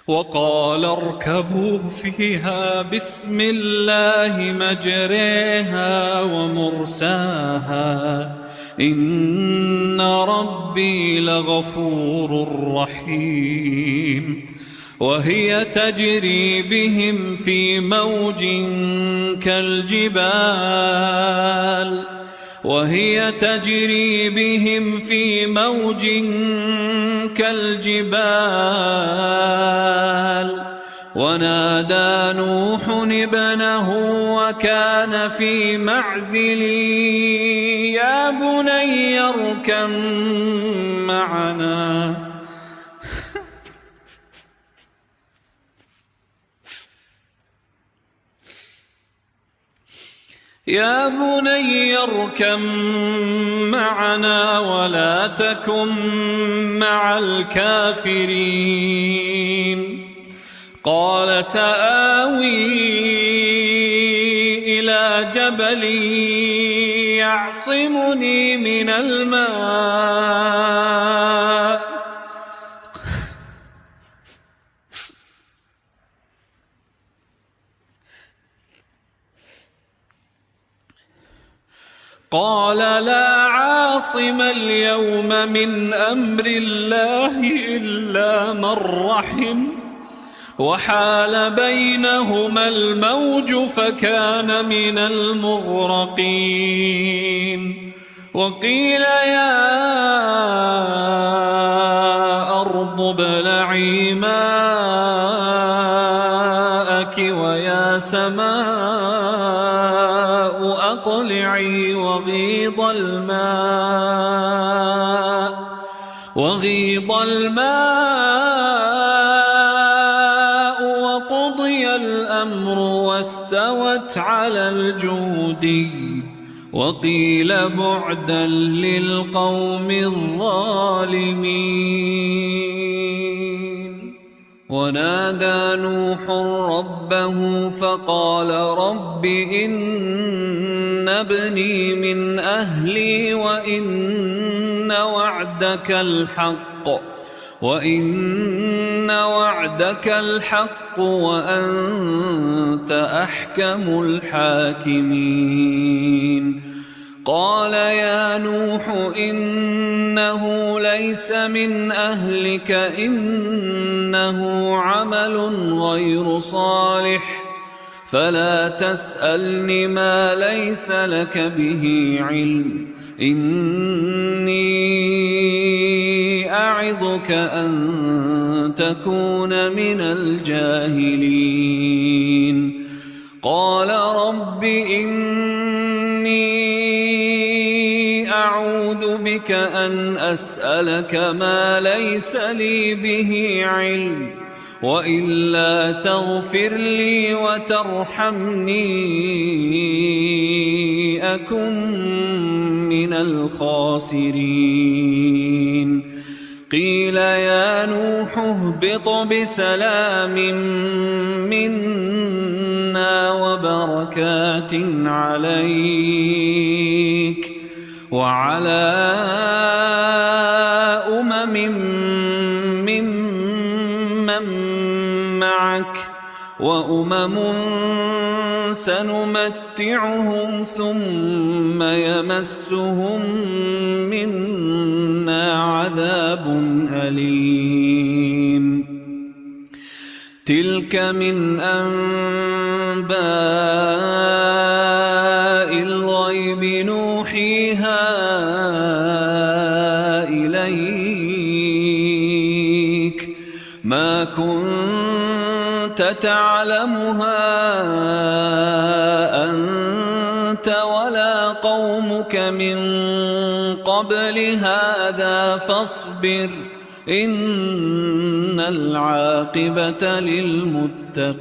وقال اركبوا فيها بسم الله مجريها ومرساها إن ربي لغفور رحيم وهي تجري بهم في موج كالجبال ونادى نوح ابنه وكان في معزل يا بني اركب معنا ولا تكن مع الكافرين قال سآوي إلى جبل يعصمني من الماء قال لا عاصم اليوم من أمر الله إلا من رحم وحال بينهما الموج فكان من المغرقين وقيل يا أرض ابلعي ماءك ويا سماء أقلعي وغيض الماء وقضي الأمر واستوت على الجودي وقيل بعدا للقوم الظالمين ونادى نوح ربه فقال رب إن ابني من أهلي وإن وعدك الحق وأنت أحكم الحاكمين قال يا نوح إنه ليس من أهلك إنه عمل غير صالح فلا تسألني ما ليس لك به علم إني أعظك أن تكون من الجاهلين قال رب إني أعوذ بك أن أسألك ما ليس لي به علم وإلا تغفر لي وترحمني أكن من الخاسرين قيل يا نوح اهبط بسلام منا وبركات عليك وعلى معك وأمم سنمتعهم ثم يمسهم منا عذاب أليم تلك من أنباء الغيب نوحيها إليك ما كنت تعلمها أنت ولا قومك من قبل هذا فاصبر إن العاقبة للمتقين